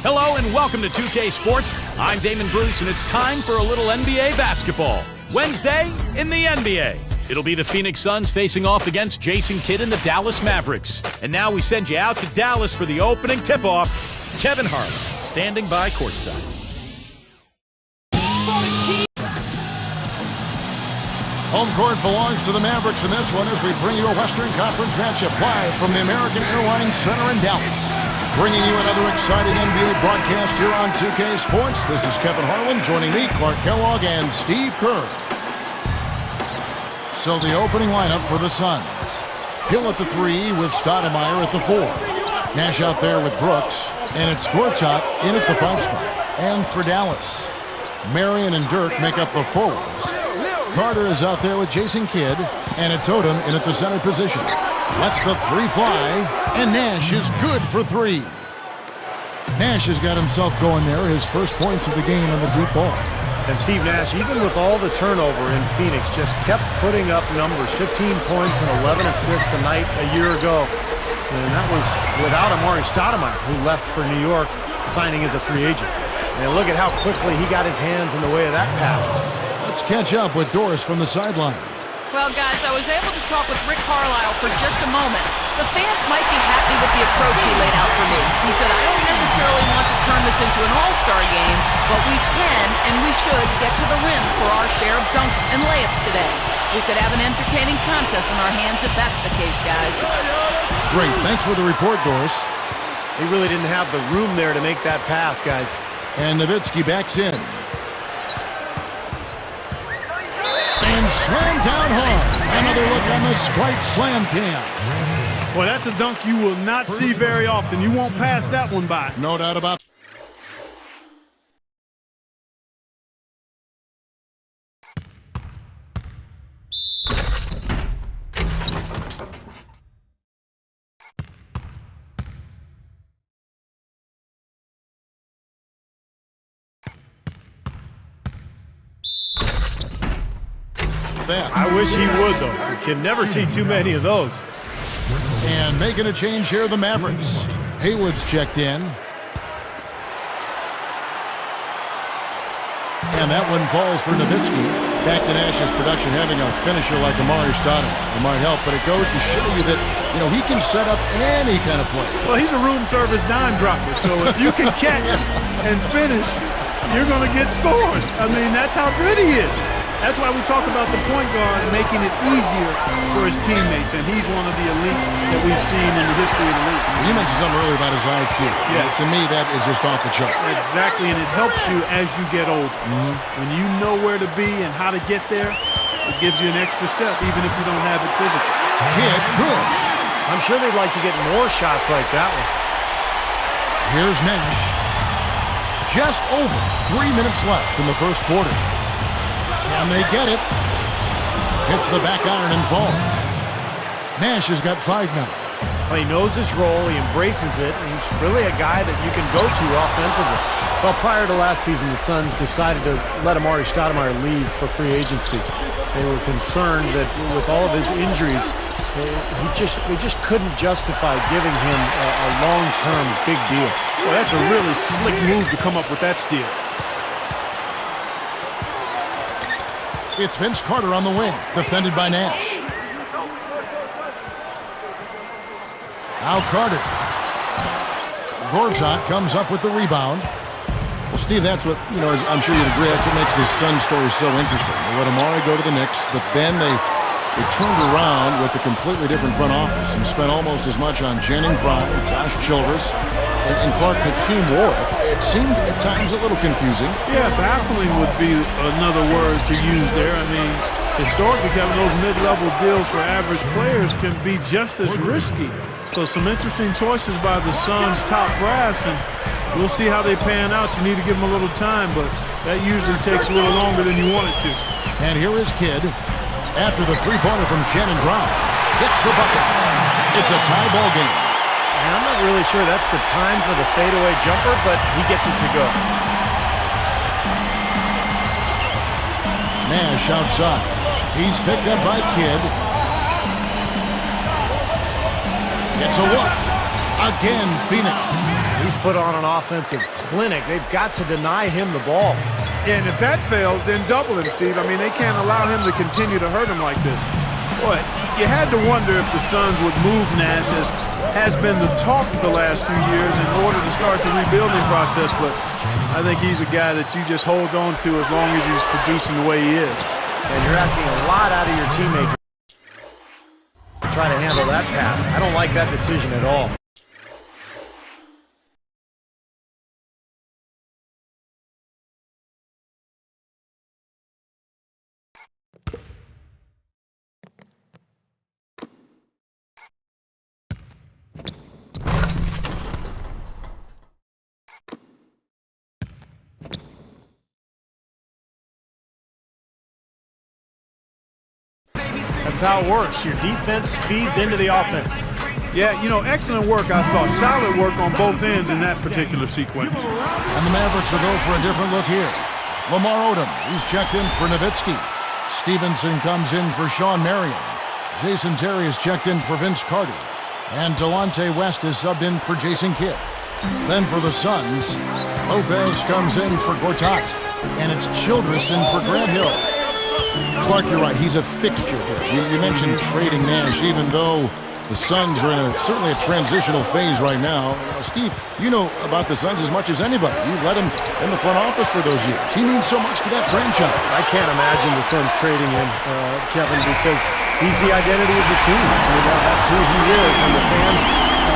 Hello and welcome to 2K Sports. I'm Damon Bruce and it's time for a little NBA basketball. Wednesday in the NBA. It'll be the Phoenix Suns facing off against Jason Kidd and the Dallas Mavericks. And now we send you out to Dallas for the opening tip-off. Kevin Harlan standing by courtside. Home court belongs to the Mavericks in this one as we bring you a Western Conference matchup live from the American Airlines Center in Dallas. Bringing you another exciting NBA broadcast here on 2K Sports. This is Kevin Harlan, joining me, Clark Kellogg, and Steve Kerr. So the opening lineup for the Suns. Hill at the 3 with Stoudemire at the 4. Nash out there with Brooks. And it's Gortat in at the 5 spot. And for Dallas, Marion and Dirk make up the forwards. Carter is out there with Jason Kidd. And it's Odom in at the center position. Lets the 3 fly. And Nash is good for 3. Nash has got himself going there. His first points of the game on the deep ball. And Steve Nash, even with all the turnover in Phoenix, just kept putting up numbers. 15 points and 11 assists a night a year ago. And that was without Stoudemire, who left for New York, signing as a free agent. And look at how quickly he got his hands in the way of that pass. Let's catch up with Doris from the sideline. Well, guys, I was able to talk with Rick Carlisle for just a moment. The fans might be happy with the approach he laid out for me. He said, I don't necessarily want to turn this into an all-star game, but we can and we should get to the rim for our share of dunks and layups today. We could have an entertaining contest in our hands if that's the case, guys. Great. Thanks for the report, Doris. He really didn't have the room there to make that pass, guys. And Nowitzki backs in. And slammed down hard. Another look on the Sprite Slam Cam. Well, that's a dunk you will not see very often. You won't pass that one by. No doubt about it. I wish he would, though. You can never see too many of those. And making a change here, the Mavericks. Haywood's checked in. And that one falls for Nowitzki. Back to Nash's production, having a finisher like Amari Stoudemire. It might help, but it goes to show you that, he can set up any kind of play. Well, he's a room service dime dropper, so if you can catch and finish, you're going to get scores. I mean, that's how good he is. That's why we talk about the point guard making it easier for his teammates, and he's one of the elite that we've seen in the history of the league. You mentioned something earlier about his IQ. Yeah. To me, that is just off the chart. Exactly, and it helps you as you get older. When you know where to be and how to get there, it gives you an extra step, even if you don't have it physically. Kidd, good. I'm sure they'd like to get more shots like that one. Here's Nash. Just over 3 minutes left in the first quarter. And they get it. Hits the back iron and falls. Nash has got 5 now. Well, he knows his role. He embraces it. He's really a guy that you can go to offensively. Well, prior to last season, the Suns decided to let Amari Stoudemire leave for free agency. They were concerned that with all of his injuries, they just couldn't justify giving him a long-term big deal. Well, that's a really slick move to come up with that steal. It's Vince Carter on the wing, defended by Nash. Now Carter. Gortat comes up with the rebound. Well, Steve, that's what, I'm sure you'd agree, that's what makes this Sun story so interesting. They let Amari go to the Knicks, but then they turned around with a completely different front office and spent almost as much on Channing Frye, Josh Childress, and Clark Hakeem Warwick. It seemed at times a little confusing. Yeah, baffling would be another word to use there. I mean, historically, Kevin, those mid-level deals for average players can be just as risky. So some interesting choices by the Suns' top brass, and we'll see how they pan out. You need to give them a little time, but that usually takes a little longer than you want it to. And here is Kidd after the three-pointer from Shannon Brown. Gets the bucket. It's a tie ball game. And I'm not really sure that's the time for the fadeaway jumper, but he gets it to go. Nash outside. He's picked up by Kidd. It's a look. Again, Phoenix. He's put on an offensive clinic. They've got to deny him the ball. And if that fails, then double him, Steve. I mean, they can't allow him to continue to hurt him like this. Boy, you had to wonder if the Suns would move Nash, as has been the talk the last few years, in order to start the rebuilding process. But I think he's a guy that you just hold on to as long as he's producing the way he is. And you're asking a lot out of your teammate to try to handle that pass. I don't like that decision at all. That's how it works. Your defense feeds into the offense. Yeah, you know, excellent work, I thought. Solid work on both ends in that particular sequence. And the Mavericks will go for a different look here. Lamar Odom, he's checked in for Nowitzki. Stevenson comes in for Sean Marion. Jason Terry is checked in for Vince Carter. And Delonte West is subbed in for Jason Kidd. Then for the Suns, Lopez comes in for Gortat. And it's Childress in for Grant Hill. Clark, you're right. He's a fixture here. You mentioned trading Nash, even though the Suns are in certainly a transitional phase right now. Steve, you know about the Suns as much as anybody. You've led him in the front office for those years. He means so much to that franchise. I can't imagine the Suns trading him, Kevin, because he's the identity of the team. I mean, that's who he is, and the fans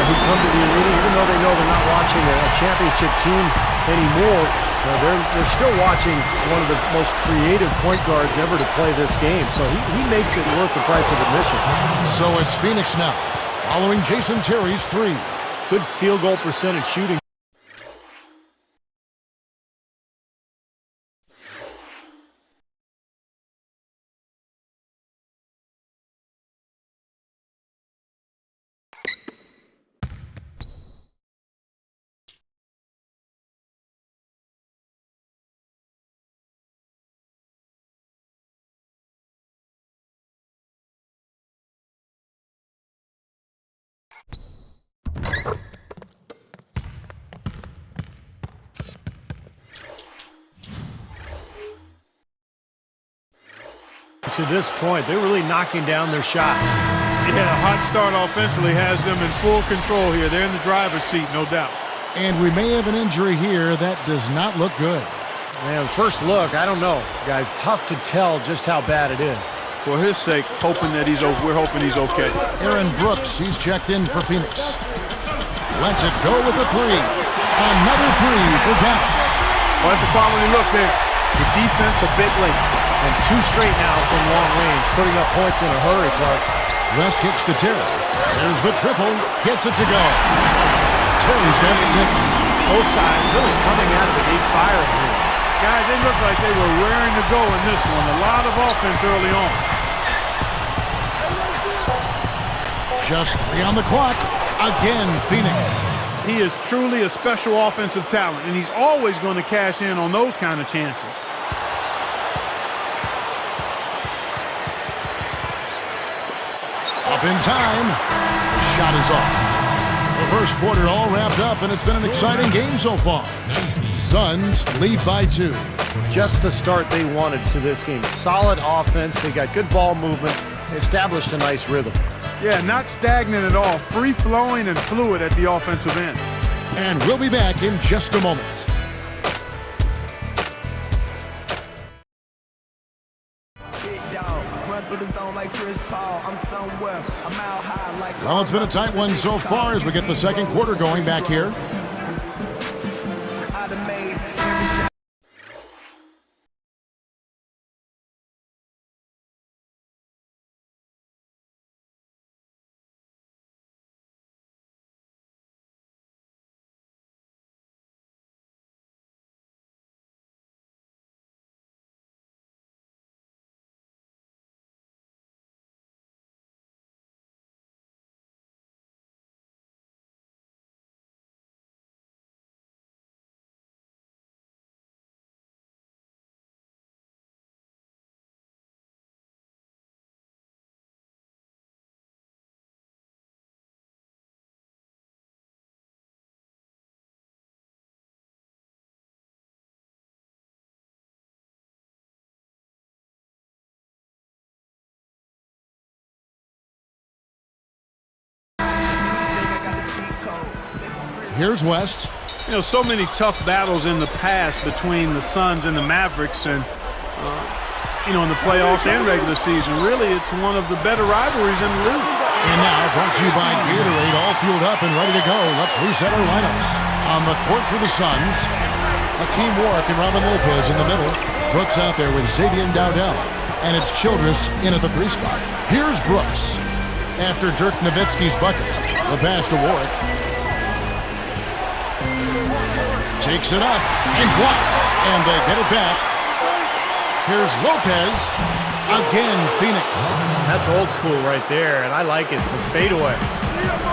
who come to the arena, even though they know they're not watching a championship team anymore, they're still watching one of the most creative point guards ever to play this game. So he makes it worth the price of admission. So it's Phoenix now, following Jason Terry's three. Good field goal percentage shooting. To this point, they're really knocking down their shots. Yeah, a hot start offensively has them in full control here. They're in the driver's seat, no doubt. And we may have an injury here that does not look good. Man, first look, I don't know. Guys, tough to tell just how bad it is. For his sake, we're hoping he's okay. Aaron Brooks, he's checked in for Phoenix. Lets it go with a three. Another three for Dallas. Well, that's a quality look there. The defense a bit late. And two straight now from long range, putting up points in a hurry, Clark. West kicks to Terry. There's the triple. Gets it to go. Terry's got six. Both sides really coming out of the gate firing here. Guys, they look like they were raring to go in this one. A lot of offense early on. Just three on the clock. Again, Phoenix. He is truly a special offensive talent, and he's always going to cash in on those kind of chances. Up in time. The shot is off. The first quarter all wrapped up, and it's been an exciting game so far. Suns lead by 2. Just the start they wanted to this game. Solid offense. They got good ball movement. They established a nice rhythm. Yeah, not stagnant at all. Free-flowing and fluid at the offensive end. And we'll be back in just a moment. Well, it's been a tight one so far as we get the second quarter going back here. Here's West. You know, so many tough battles in the past between the Suns and the Mavericks, and you know, in the playoffs and regular season. Really, it's one of the better rivalries in the league. And now, brought to you by Gatorade, all fueled up and ready to go. Let's reset our lineups. On the court for the Suns, Hakeem Warwick and Robin Lopez in the middle. Brooks out there with Xavier Dowdell. And it's Childress in at the 3 spot. Here's Brooks. After Dirk Nowitzki's bucket, the pass to Warwick. Takes it up and blocked. And they get it back. Here's Lopez. Again, Phoenix. That's old school right there, and I like it. The fadeaway.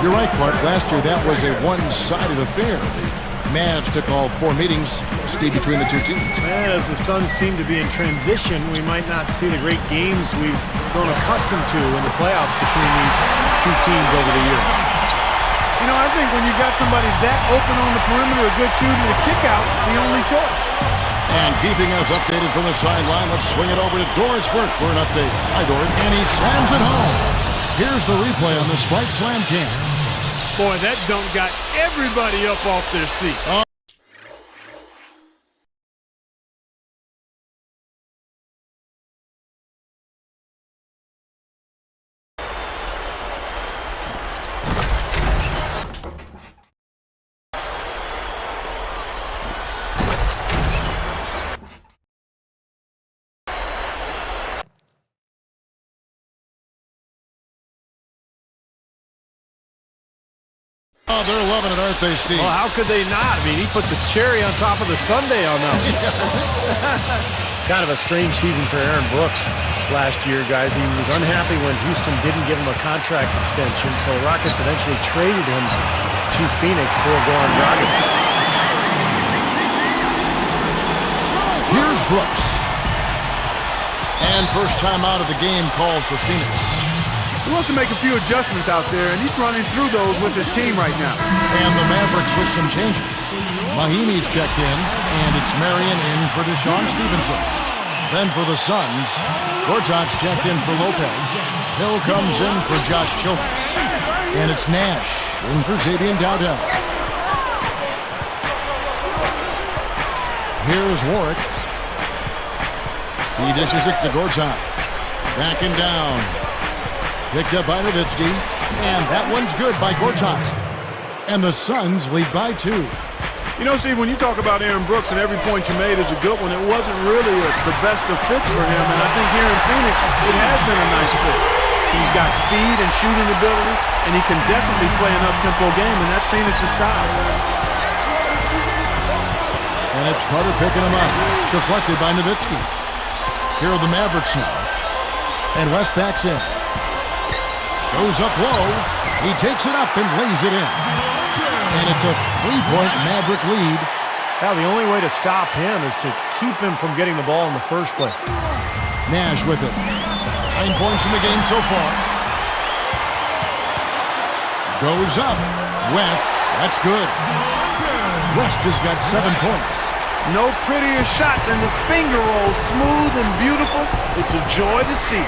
You're right, Clark. Last year, that was a one-sided affair. The Mavs took all 4 meetings, Steve, between the two teams. And as the Suns seem to be in transition, we might not see the great games we've grown accustomed to in the playoffs between these two teams over the years. You know, I think when you got somebody that open on the perimeter, a good shooter, the kickout's the only choice. And keeping us updated from the sideline, let's swing it over to Doris Burke for an update. Hi, Doris. And he slams it home. Here's the replay on the Sprite Slam Cam. Boy, that dunk got everybody up off their seat. Oh, they're loving it, aren't they, Steve? Well, how could they not? I mean, he put the cherry on top of the sundae on them. Kind of a strange season for Aaron Brooks last year, guys. He was unhappy when Houston didn't give him a contract extension, so the Rockets eventually traded him to Phoenix for Goran Dragic. Here's Brooks. And first time out of the game called for Phoenix. He wants to make a few adjustments out there, and he's running through those with his team right now. And the Mavericks with some changes. Mahimi's checked in, and it's Marion in for Deshaun Stevenson. Then for the Suns, Gortat's checked in for Lopez. Hill comes in for Josh Childress. And it's Nash in for Xavier Dowdell. Here's Warwick. He dishes it to Gortat. Backing down. Picked up by Nowitzki, and that one's good by Gortat. And the Suns lead by 2. You know, Steve, when you talk about Aaron Brooks and every point you made is a good one, it wasn't really the best of fits for him, and I think here in Phoenix, it has been a nice fit. He's got speed and shooting ability, and he can definitely play an up-tempo game, and that's Phoenix's style. And it's Carter picking him up, deflected by Nowitzki. Here are the Mavericks now, and West backs in. Goes up low. He takes it up and lays it in. And it's a 3-point Maverick lead. Now, the only way to stop him is to keep him from getting the ball in the first place. Nash with it. 9 points in the game so far. Goes up. West. That's good. West has got 7 points. No prettier shot than the finger roll. Smooth and beautiful. It's a joy to see.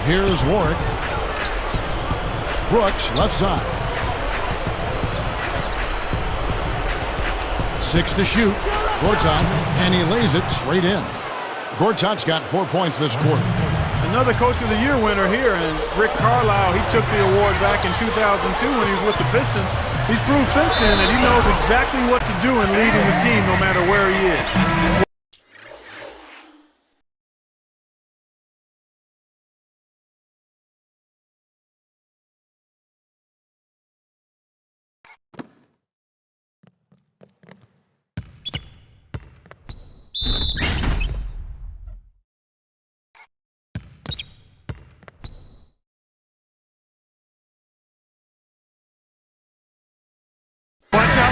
Here's Warwick. Brooks, left side. 6 to shoot. Gortat, and he lays it straight in. Gortat's got 4 points this quarter. Another Coach of the Year winner here, and Rick Carlisle, he took the award back in 2002 when he was with the Pistons. He's proved since then that he knows exactly what to do in leading the team no matter where he is.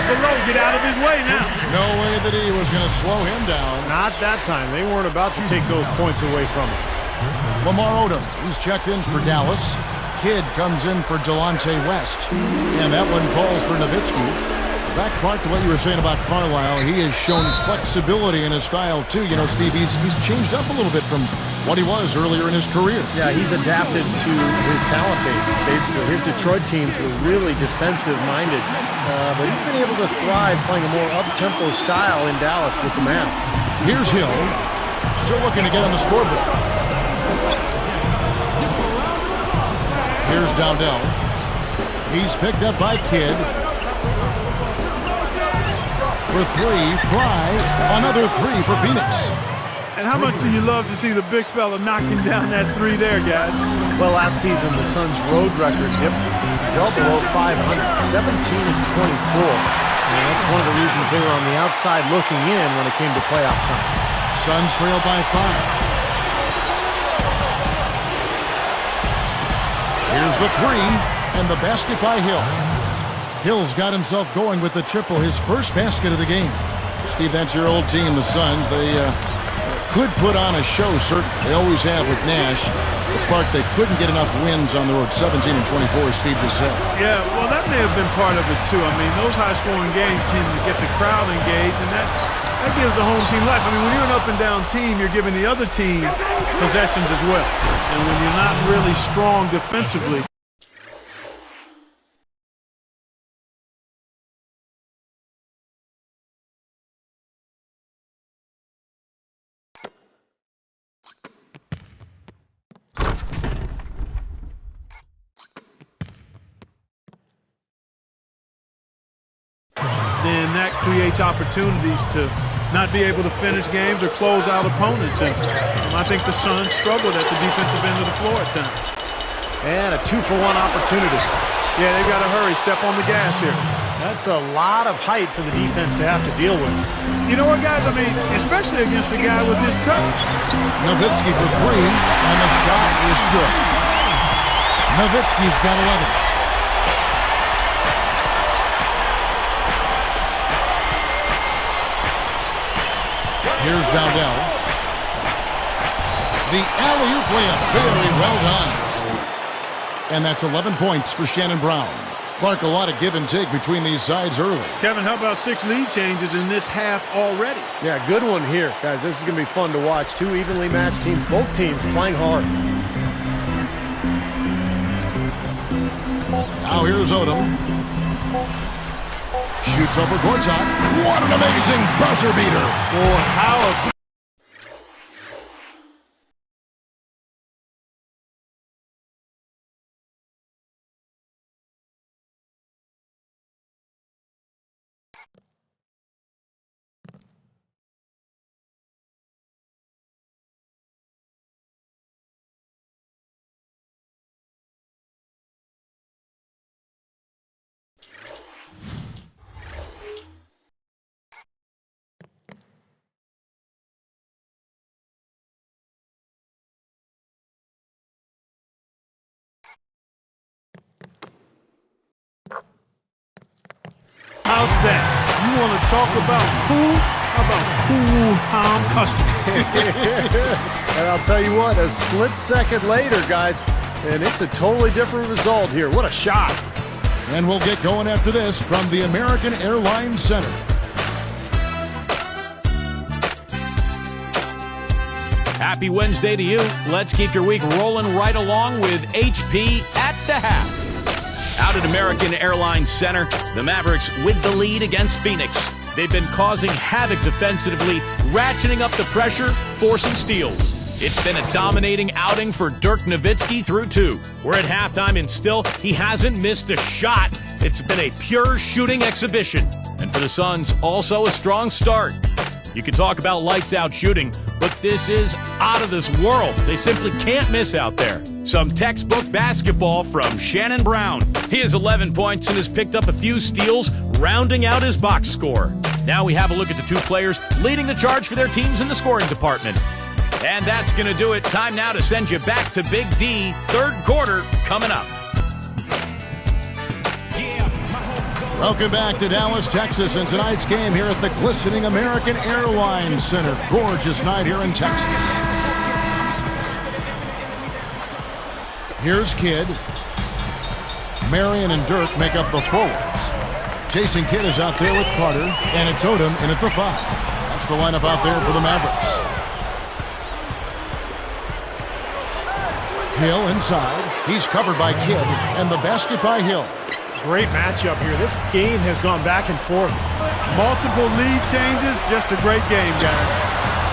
Below, get out of his way now. No way that he was going to slow him down. Not that time. They weren't about to take those points away from him. Lamar Odom, he's checked in for Dallas. Kidd comes in for Delonte West. And that one falls for Nowitzki. Back, Clark, to what you were saying about Carlisle, he has shown flexibility in his style, too. You know, Steve, he's changed up a little bit from what he was earlier in his career. Yeah, he's adapted to his talent base. Basically, his Detroit teams were really defensive-minded, but he's been able to thrive playing a more up-tempo style in Dallas with the Mavs. Here's Hill, still looking to get on the scoreboard. Here's Dowdell. He's picked up by Kidd. For three, Fry, another three for Phoenix. And how much do you love to see the big fella knocking down that three there, guys? Well, last season, the Suns' road record dipped well below 500, 17-24. And that's one of the reasons they were on the outside looking in when it came to playoff time. Suns trail by 5. Here's the three, and the basket by Hill. Hill's got himself going with the triple, his first basket of the game. Steve, that's your old team, the Suns. They could put on a show, certainly. They always have with Nash. But Clark, they couldn't get enough wins on the road, 17-24, as Steve just said. Yeah, well, that may have been part of it, too. I mean, those high-scoring games tend to get the crowd engaged, and that gives the home team life. I mean, when you're an up-and-down team, you're giving the other team possessions as well. And when you're not really strong defensively, then that creates opportunities to not be able to finish games or close out opponents. And I think the Suns struggled at the defensive end of the floor at times. And a 2-for-1 opportunity. Yeah, they've got to hurry, step on the gas here. That's a lot of height for the defense to have to deal with. You know what, guys? I mean, especially against a guy with his touch. Nowitzki for three, and the shot is good. Nowitzki's got 11. Here's Dowdell. The alley-oop layup, very well done. And that's 11 points for Shannon Brown. Clark, a lot of give and take between these sides early. Kevin, how about 6 lead changes in this half already? Yeah, good one here. Guys, this is going to be fun to watch. Two evenly matched teams, both teams playing hard. Now here's Odom. Shoots over Gortat. What an amazing buzzer beater. Boy, how a How's that? You want to talk about cool? How about cool Tom Custer? And I'll tell you what, a split second later, guys, and it's a totally different result here. What a shot. And we'll get going after this from the American Airlines Center. Happy Wednesday to you. Let's keep your week rolling right along with HP at the half. Out at American Airlines Center, the Mavericks with the lead against Phoenix. They've been causing havoc defensively, ratcheting up the pressure, forcing steals. It's been a dominating outing for Dirk Nowitzki through 2. We're at halftime and still he hasn't missed a shot. It's been a pure shooting exhibition. And for the Suns, also a strong start. You can talk about lights out shooting, but this is out of this world. They simply can't miss out there. Some textbook basketball from Shannon Brown. He has 11 points and has picked up a few steals, rounding out his box score. Now we have a look at the two players leading the charge for their teams in the scoring department. And that's going to do it. Time now to send you back to Big D. Third quarter coming up. Welcome back to Dallas, Texas, and tonight's game here at the glistening American Airlines Center. Gorgeous night here in Texas. Here's Kidd. Marion and Dirk make up the forwards. Jason Kidd is out there with Carter, and it's Odom in at the 5. That's the lineup out there for the Mavericks. Hill inside. He's covered by Kidd, and the basket by Hill. Great matchup here. This game has gone back and forth. Multiple lead changes, just a great game, guys.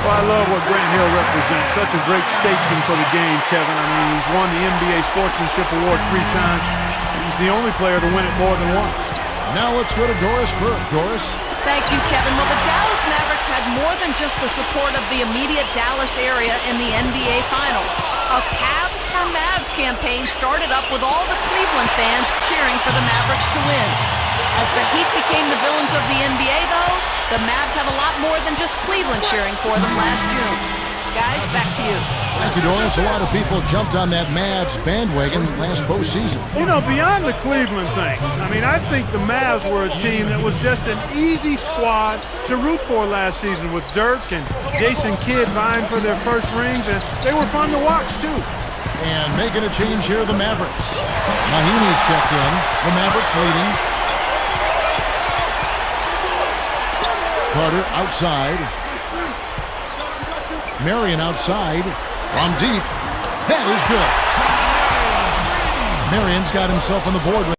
Well, I love what Grant Hill represents. Such a great statesman for the game, Kevin. I mean, he's won the NBA Sportsmanship Award 3 times. He's the only player to win it more than once. Now let's go to Doris Burke. Doris? Thank you, Kevin. Well, the Dallas Mavericks had more than just the support of the immediate Dallas area in the NBA Finals. A Cavs for Mavs campaign started up with all the Cleveland fans cheering for the Mavericks to win. As the Heat became the villains of the NBA, though, the Mavs have a lot more than just Cleveland cheering for them last June. Guys, back to you. Thank you, Doris. A lot of people jumped on that Mavs bandwagon last postseason. You know, beyond the Cleveland thing, I mean, I think the Mavs were a team that was just an easy squad to root for last season with Dirk and Jason Kidd vying for their first rings, and they were fun to watch, too. And making a change here, the Mavericks. Mahimi's checked in. The Mavericks leading. Carter outside. Marion outside. From deep. That is good. Marion's got himself on the board with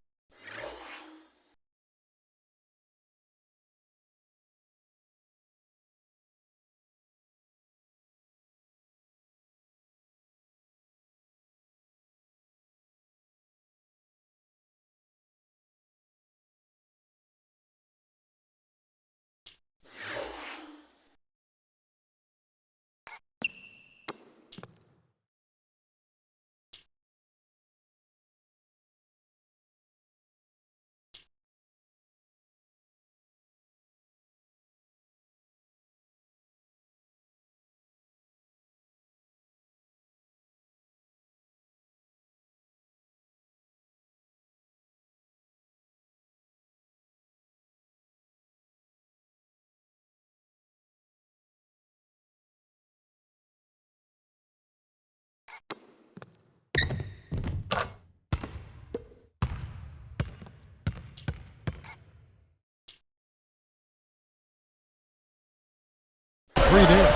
three there.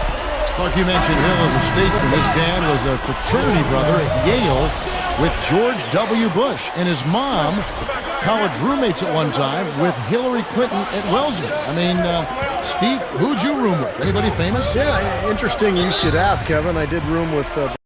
Like you mentioned, Hill is a statesman. His dad was a fraternity brother at Yale with George W. Bush, and his mom, college roommates at one time with Hillary Clinton at Wellesley. I mean, Steve, who'd you room with? Anybody famous? Yeah, interesting you should ask, Kevin. I did room with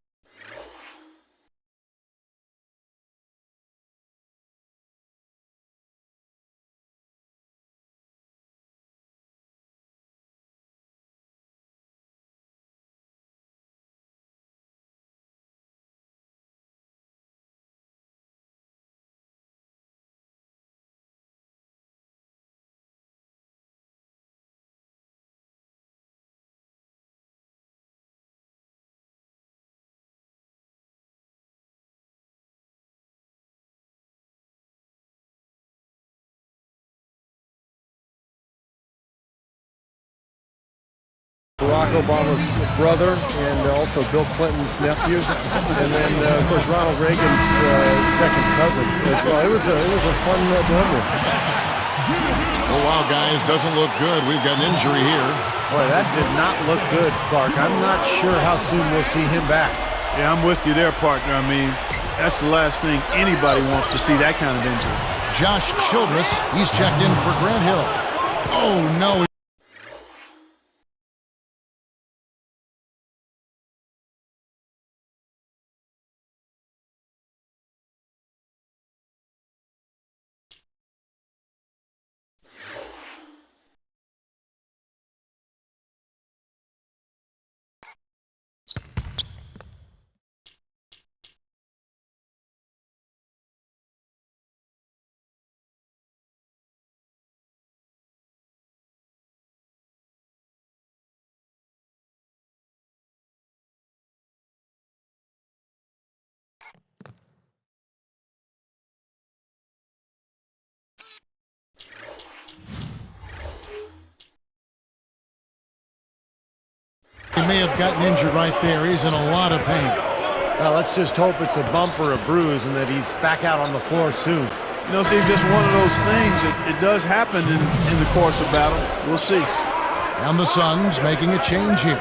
Barack Obama's brother and also Bill Clinton's nephew, and then of course Ronald Reagan's second cousin as well. It was a fun memory. Oh wow, guys, doesn't look good. We've got an injury here. Boy, that did not look good, Clark. I'm not sure how soon we'll see him back. Yeah, I'm with you there, partner. I mean, that's the last thing anybody wants to see, that kind of injury. Josh Childress, he's checked in for Grant Hill. Oh no. He may have gotten injured right there. He's in a lot of pain. Well, let's just hope it's a bump or a bruise and that he's back out on the floor soon. You know, Steve, just one of those things. It does happen in the course of battle. We'll see. And the Suns making a change here.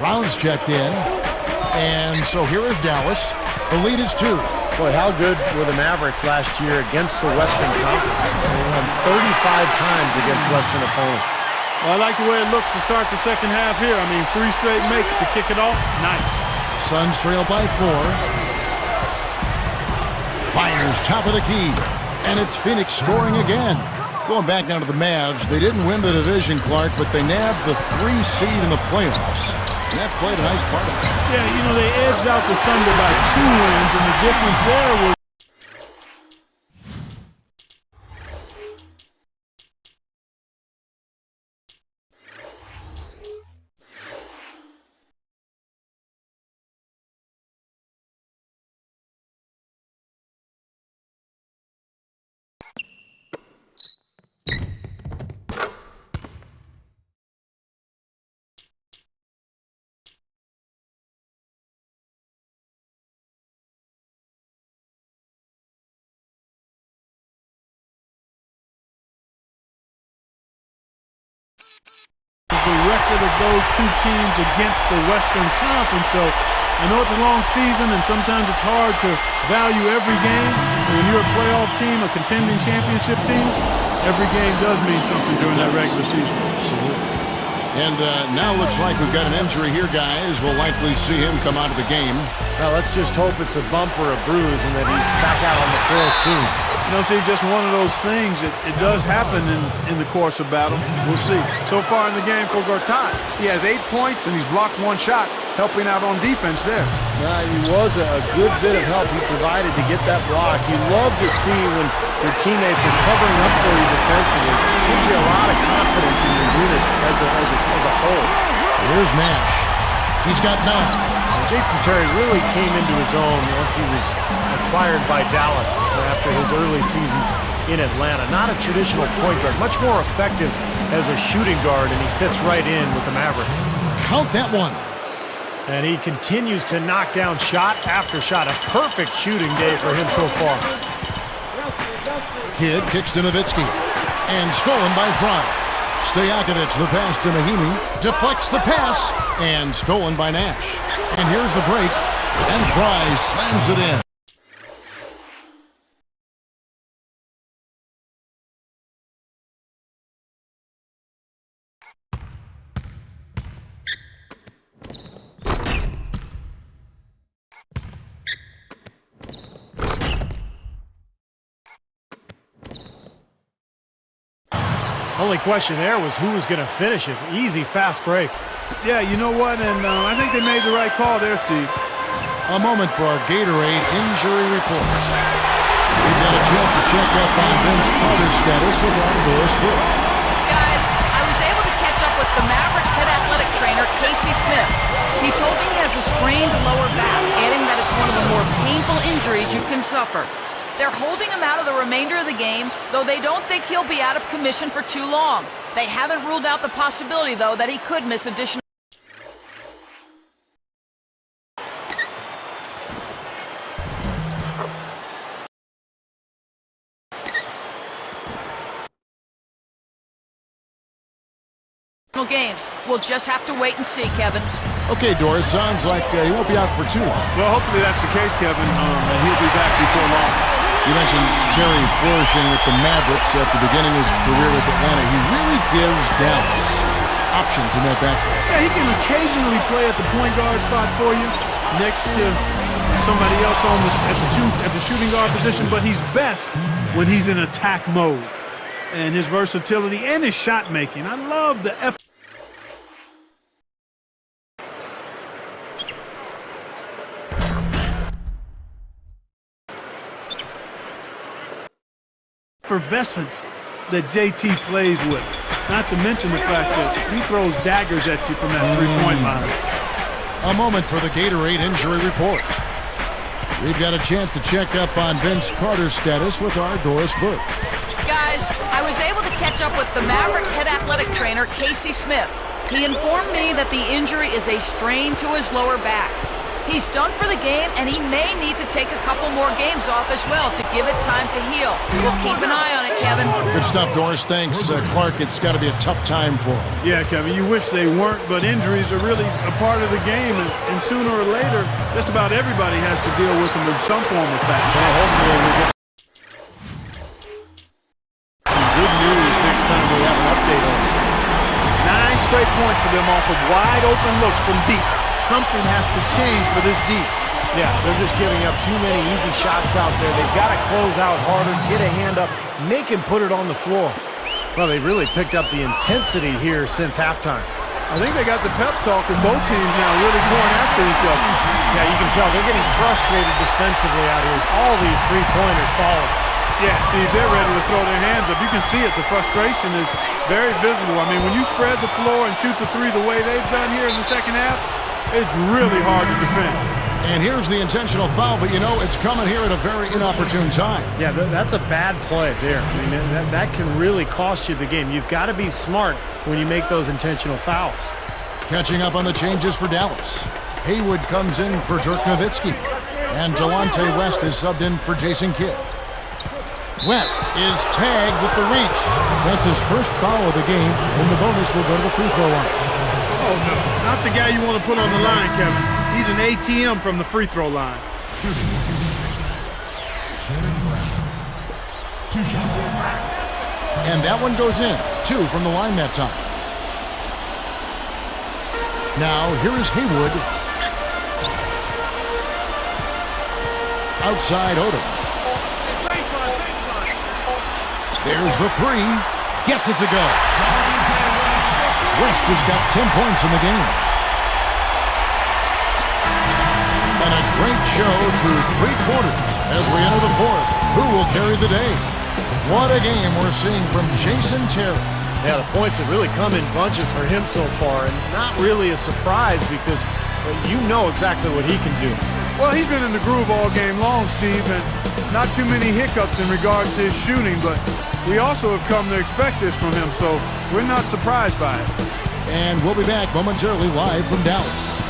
Brown's checked in. And so here is Dallas. The lead is 2. Boy, how good were the Mavericks last year against the Western Conference? They won 35 times against Western opponents. Well, I like the way it looks to start the second half here. I mean, 3 straight makes to kick it off. Nice. Suns trail by 4. Fires top of the key. And it's Phoenix scoring again. Going back now to the Mavs, they didn't win the division, Clark, but they nabbed the 3 seed in the playoffs. And that played a nice part of it. Yeah, you know, they edged out the Thunder by 2 wins, and the difference there was the record of those 2 teams against the Western Conference. So I know it's a long season and sometimes it's hard to value every game. But when you're a playoff team, a contending championship team, every game does mean something during that regular season. Absolutely. And now looks like we've got an injury here, guys. We'll likely see him come out of the game. Now, let's just hope it's a bump or a bruise and that he's back out on the floor soon. You know, see, just one of those things. It does happen in the course of battle. We'll see. So far in the game for Gortat, he has 8 points and he's blocked 1 shot, helping out on defense there. He was a good bit of help he provided to get that block. You love to see when your teammates are covering up for you defensively. It gives you a lot of confidence in your unit as a whole. Here's Nash. He's got 9. Jason Terry really came into his own once he was acquired by Dallas after his early seasons in Atlanta. Not a traditional point guard, much more effective as a shooting guard, and he fits right in with the Mavericks. Count that one. And he continues to knock down shot after shot. A perfect shooting day for him so far. Kidd kicks to Nowitzki. And stolen by Fry. Stojakovic, the pass to Mahimi. Deflects the pass. And stolen by Nash. And here's the break. And Fry slams it in. Only question there was who was going to finish it. Easy, fast break. Yeah, you know what? And I think they made the right call there, Steve. A moment for our Gatorade injury report. We've got a chance to check up on Vince Carter's status with our Doris Book. Guys, I was able to catch up with the Mavericks head athletic trainer, Casey Smith. He told me he has a sprained lower back, adding that it's one of the more painful injuries you can suffer. They're holding him out of the remainder of the game, though they don't think he'll be out of commission for too long. They haven't ruled out the possibility, though, that he could miss additional games. We'll just have to wait and see, Kevin. Okay, Doris, sounds like he won't be out for too long. Well, hopefully that's the case, Kevin, and he'll be back before long. You mentioned Terry flourishing with the Mavericks after beginning his career with Atlanta. He really gives Dallas options in that backcourt. Yeah, he can occasionally play at the point guard spot for you next to somebody else at the shooting guard position, but he's best when he's in attack mode. And his versatility and his shot making. I love the effervescence that JT plays with. Not to mention the fact that he throws daggers at you from that three-point line. A moment for the Gatorade injury report. We've got a chance to check up on Vince Carter's status with our Doris Burke. Guys, I was able to catch up with the Mavericks head athletic trainer, Casey Smith. He informed me that the injury is a strain to his lower back. He's done for the game, and he may need to take a couple more games off as well to give it time to heal. We'll keep an eye on it, Kevin. Good stuff, Doris. Thanks, Clark. It's got to be a tough time for him. Yeah, Kevin, you wish they weren't, but injuries are really a part of the game, and sooner or later, just about everybody has to deal with them in some form or fashion. Well, hopefully we get some good news next time we have an update on it. 9 straight points for them off of wide open looks from deep. Something has to change for this deep. Yeah, they're just giving up too many easy shots out there. They've got to close out harder, get a hand up, make him put it on the floor. Well, they've really picked up the intensity here since halftime. I think they got the pep talk in both teams now, really going after each other. Yeah, you can tell they're getting frustrated defensively out here. All these three-pointers falling. Yeah, Steve, they're ready to throw their hands up. You can see it. The frustration is very visible. I mean, when you spread the floor and shoot the three the way they've done here in the second half, it's really hard to defend. And here's the intentional foul, but you know it's coming here at a very inopportune time. Yeah, that's a bad play there. I mean, that can really cost you the game. You've got to be smart when you make those intentional fouls. Catching up on the changes for Dallas. Haywood comes in for Dirk Nowitzki. And Delonte West is subbed in for Jason Kidd. West is tagged with the reach. That's his first foul of the game, and the bonus will go to the free throw line. Oh, no. Not the guy you want to put on the line, Kevin. He's an ATM from the free throw line. And that one goes in. 2 from the line that time. Now, here is Haywood. Outside Odom. There's the 3. Gets it to go. West has got 10 points in the game. And a great show through 3 quarters as we enter the 4th. Who will carry the day? What a game we're seeing from Jason Terry. Yeah, the points have really come in bunches for him so far, and not really a surprise because you know exactly what he can do. Well, he's been in the groove all game long, Steve, and not too many hiccups in regards to his shooting, but we also have come to expect this from him, so we're not surprised by it. And we'll be back momentarily live from Dallas.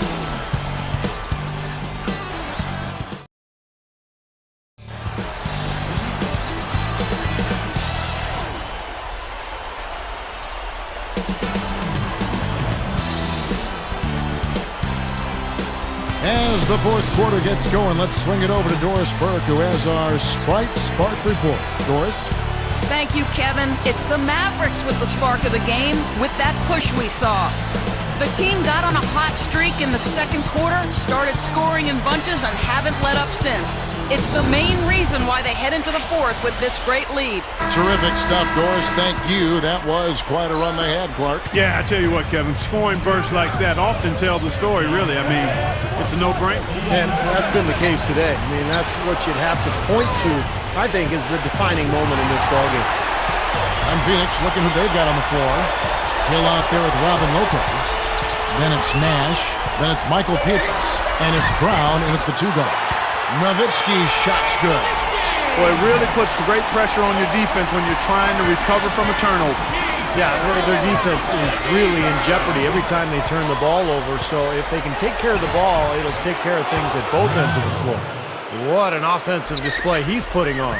As the 4th quarter gets going, let's swing it over to Doris Burke, who has our Sprite Spark report. Doris? Thank you, Kevin. It's the Mavericks with the spark of the game with that push we saw. The team got on a hot streak in the second quarter, started scoring in bunches, and haven't let up since. It's the main reason why they head into the 4th with this great lead. Terrific stuff, Doris. Thank you. That was quite a run they had, Clark. Yeah, I tell you what, Kevin, scoring bursts like that often tell the story, really. I mean, it's a no-brainer. And that's been the case today. I mean, that's what you'd have to point to, I think, is the defining moment in this ballgame. And Phoenix looking who they've got on the floor. Hill out there with Robin Lopez. Then it's Nash. Then it's Michael Pietrus. And it's Brown in at the 2 guard. Nowitzki's shot's good. Boy, it really puts great pressure on your defense when you're trying to recover from a turnover. Yeah, their defense is really in jeopardy every time they turn the ball over. So if they can take care of the ball, it'll take care of things at both ends of the floor. What an offensive display he's putting on.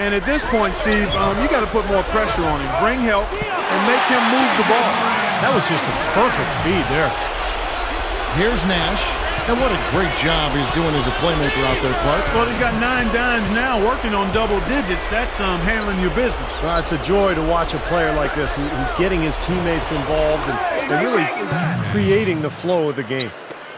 And at this point, Steve, you got to put more pressure on him. Bring help and make him move the ball. That was just a perfect feed there. Here's Nash. And what a great job he's doing as a playmaker out there, Clark. Well, he's got 9 dimes now working on double digits. That's handling your business. Well, it's a joy to watch a player like this who's getting his teammates involved and really creating the flow of the game.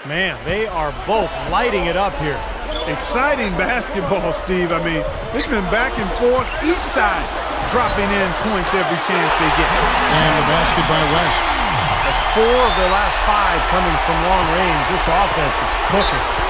Man, they are both lighting it up here. Exciting basketball, Steve. I mean, it's been back and forth, each side dropping in points every chance they get. And the basket by West. That's 4 of their last 5 coming from long range. This offense is cooking.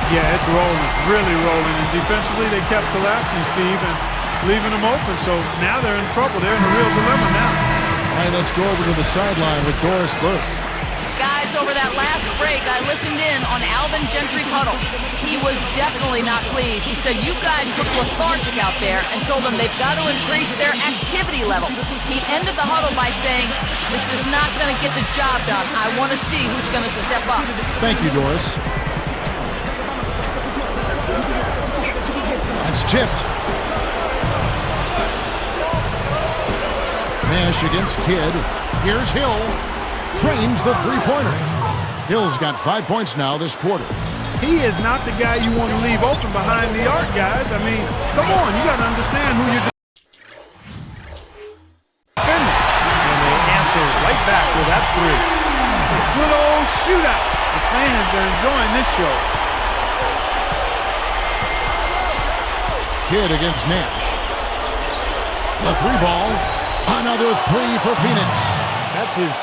Yeah, it's rolling, really rolling. And defensively, they kept collapsing, Steve, and leaving them open. So now they're in trouble. They're in a real dilemma now. All right, let's go over to the sideline with Doris Burke. Guys, over that last break, I listened in on Alvin Gentry's huddle. He was definitely not pleased. He said, you guys look lethargic out there, and told them they've got to increase their activity level. He ended the huddle by saying, this is not going to get the job done. I want to see who's going to step up. Thank you, Doris. That's tipped. Nash against Kidd. Here's Hill. Trains the three-pointer. Hill's got 5 points now this quarter. He is not the guy you want to leave open behind the arc, guys. I mean, come on, you got to understand who you're defending. And they answer right back with that three. It's a good old shootout. The fans are enjoying this show. Kidd against Nash. The three ball. Another three for Phoenix. That's his.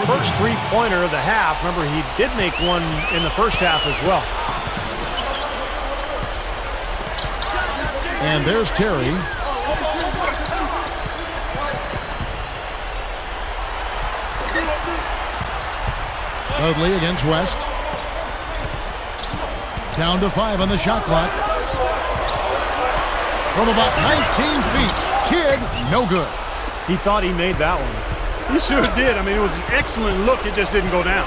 First three-pointer of the half. Remember, he did make one in the first half as well. And there's Terry. Dudley against West. Down to 5 on the shot clock. From about 19 feet. Kidd, no good. He thought he made that one. He sure did. I mean, it was an excellent look. It just didn't go down.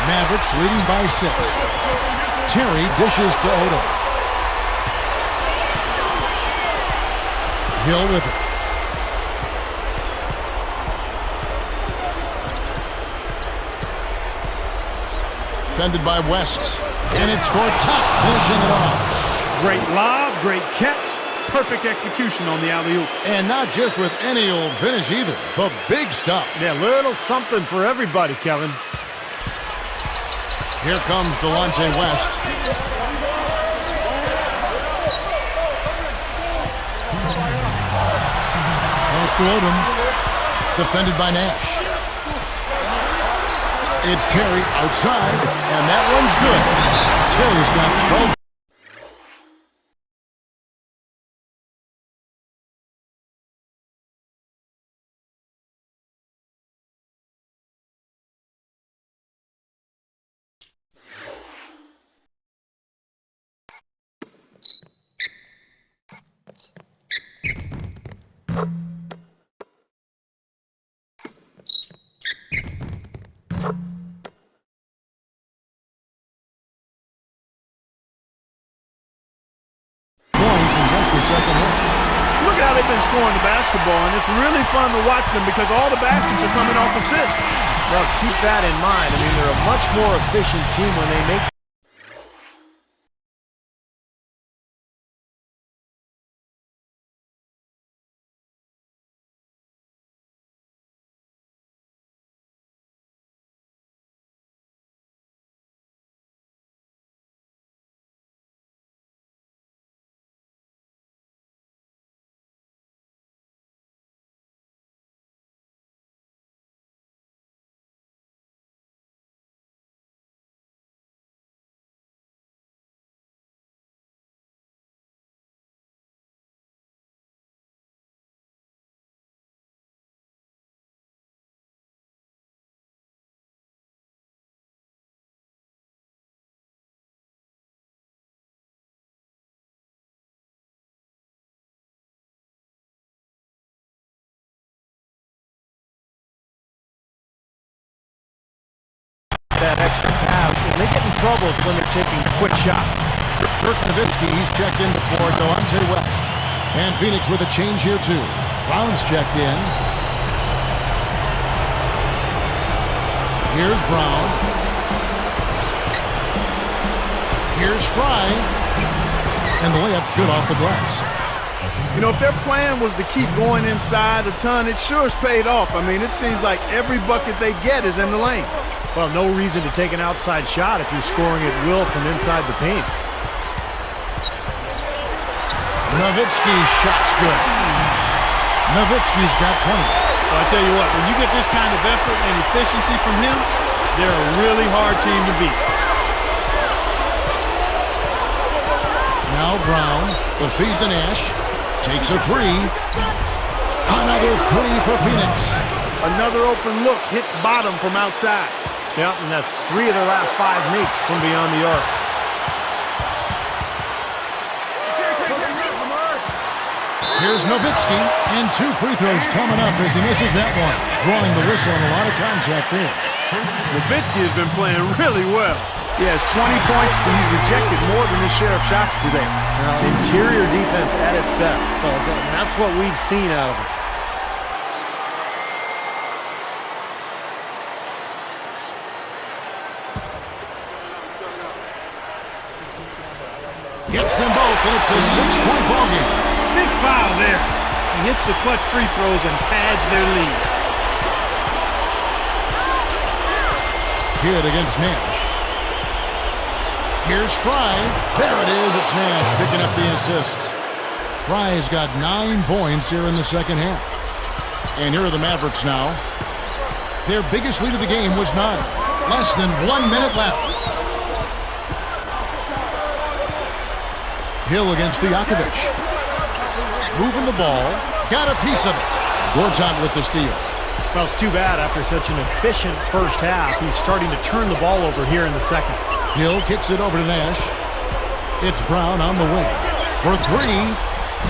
Mavericks leading by 6. Terry dishes to Odom. Hill with it. Defended by West. And it's Gortat finishing it off. Great lob, great catch. Perfect execution on the alley-oop. And not just with any old finish either. The big stuff. Yeah, little something for everybody, Kevin. Here comes Delonte West. Pass to Odom. Defended by Nash. It's Terry outside, and that one's good. Terry's got 12. Points in just the second half. Look at how they've been scoring the basketball, and it's really fun to watch them because all the baskets are coming off assists. Well, keep that in mind. I mean, they're a much more efficient team when they make trouble is when they're taking quick shots. Dirk Nowitzki, he's checked in before Delonte West. And Phoenix with a change here, too. Brown's checked in. Here's Brown. Here's Fry. And the layup's good off the glass. You know, if their plan was to keep going inside a ton, it sure has paid off. I mean, it seems like every bucket they get is in the lane. Well, no reason to take an outside shot if you're scoring at will from inside the paint. Nowitzki's shot's good. Nowitzki's got 20. Well, I tell you what, when you get this kind of effort and efficiency from him, they're a really hard team to beat. Now Brown, the feed to Nash, takes a three. Another three for Phoenix. Another open look, hits bottom from outside. Yeah, and that's 3 of their last 5 makes from beyond the arc. Here's Nowitzki, and 2 free throws coming up as he misses that one. Drawing the whistle and a lot of contact there. Nowitzki has been playing really well. He has 20 points, and he's rejected more than his share of shots today. Now, interior defense at its best, fellas, and that's what we've seen out of him. Gets them both, and it's a 6-point ball game. Big foul there. He hits the clutch free throws and pads their lead. Kidd against Nash. Here's Fry. There it is. It's Nash picking up the assists. Fry's got 9 points here in the second half. And here are the Mavericks now. Their biggest lead of the game was 9. Less than 1 minute left. Hill against Stojakovic. Moving the ball. Got a piece of it. Gortat with the steal. Well, it's too bad after such an efficient first half. He's starting to turn the ball over here in the second. Hill kicks it over to Nash. It's Brown on the wing. For 3.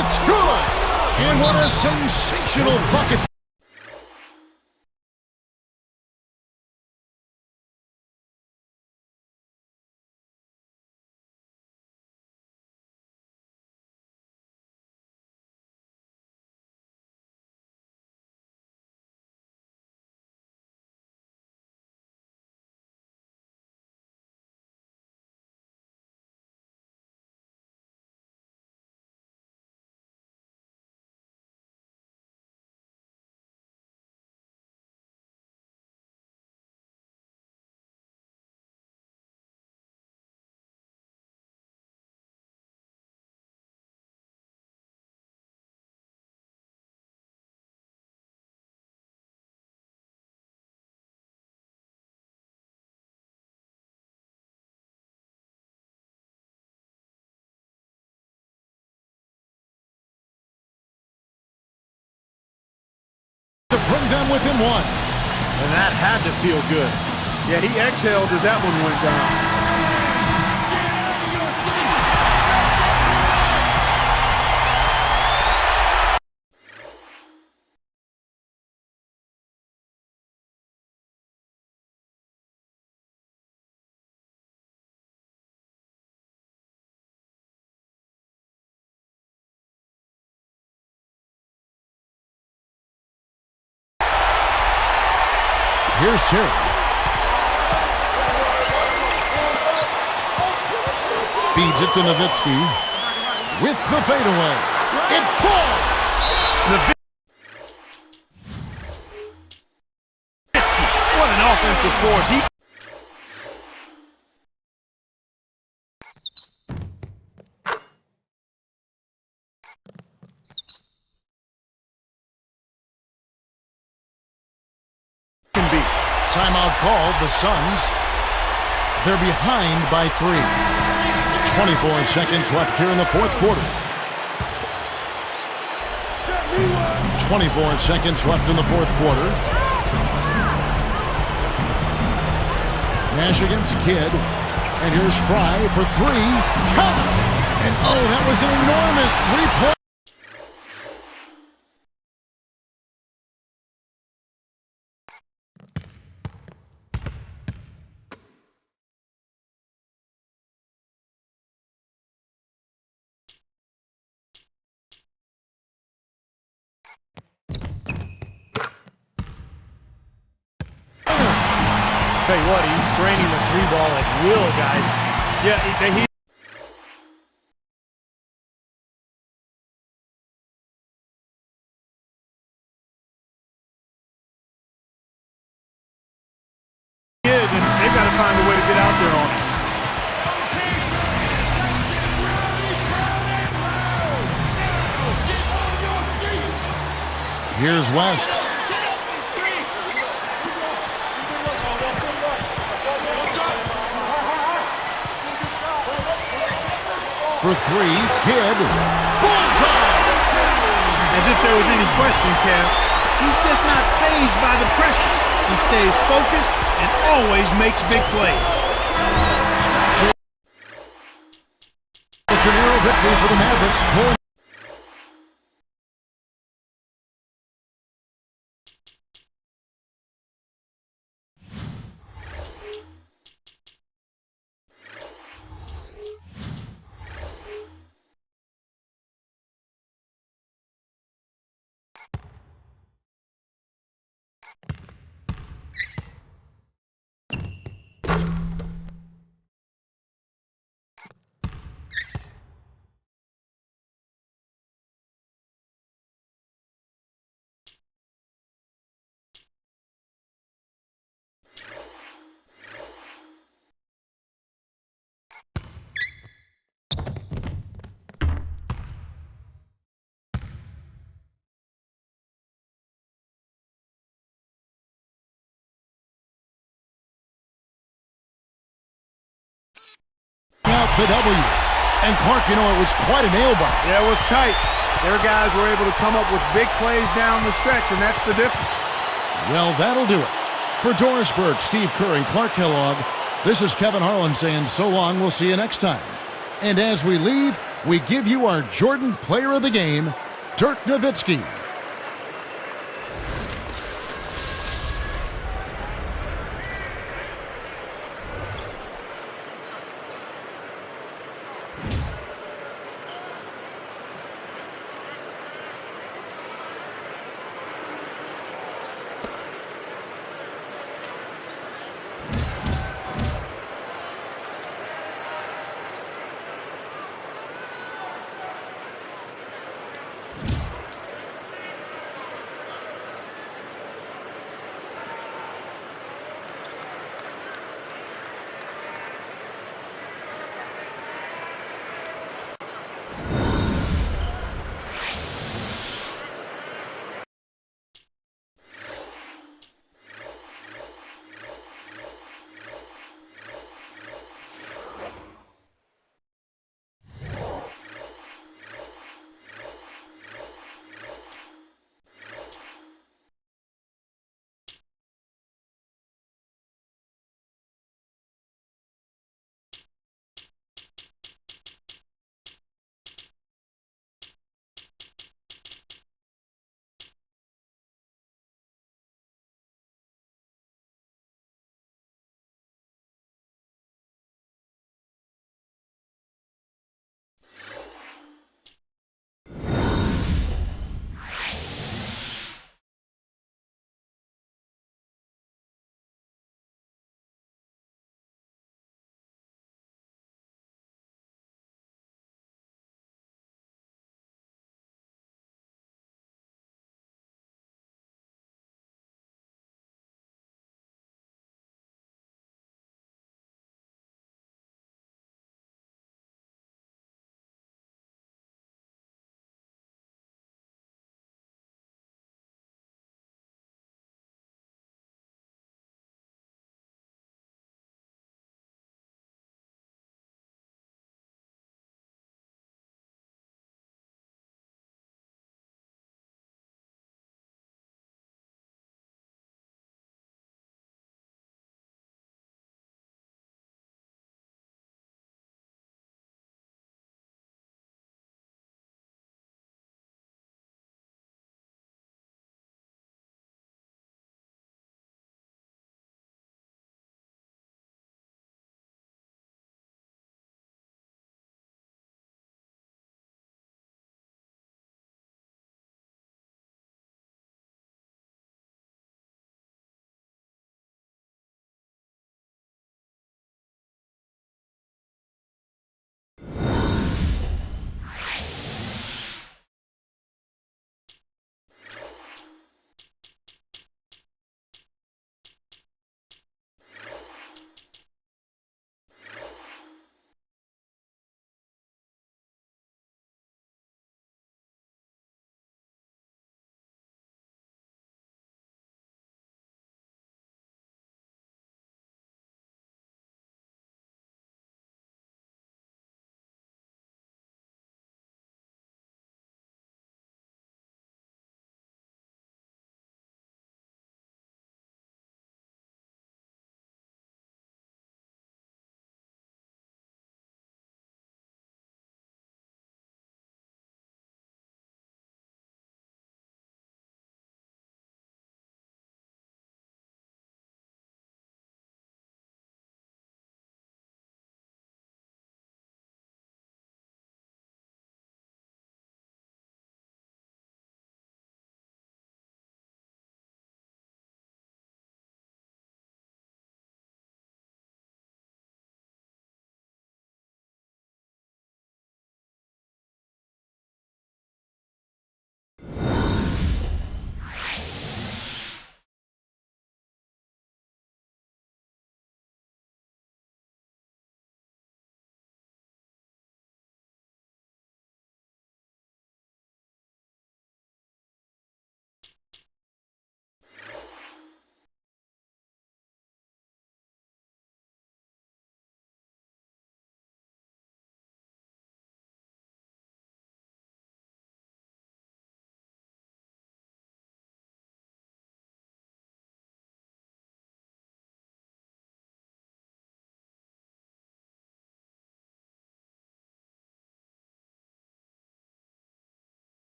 It's good. And what a sensational bucket. To bring them within 1. And that had to feel good. Yeah, he exhaled as that one went down. Here's Terry. Feeds it to Nowitzki. With the fadeaway. It falls! Nowitzki, what an offensive force. He can be. Timeout called. The Suns. They're behind by 3. 24 seconds left here in the fourth quarter. 24 seconds left in the fourth quarter. Nash against Kidd. And here's Fry for 3. Count! And oh, that was an enormous 3-point. tell you what, he's draining the three ball at will, guys. Yeah, he is, and they've got to find a way to get out there on it. Here's West. For three, Kidd. Bullseye! As if there was any question, Kev. He's just not fazed by the pressure. He stays focused and always makes big plays. It's a narrow victory for the Mavericks. Pulling out the W. And Clark, you know, it was quite a nail-biter. Yeah, it was tight. Their guys were able to come up with big plays down the stretch, and that's the difference. Well, that'll do it. For Doris Burke, Steve Kerr, and Clark Kellogg, this is Kevin Harlan saying so long. We'll see you next time. And as we leave, we give you our Jordan Player of the Game, Dirk Nowitzki.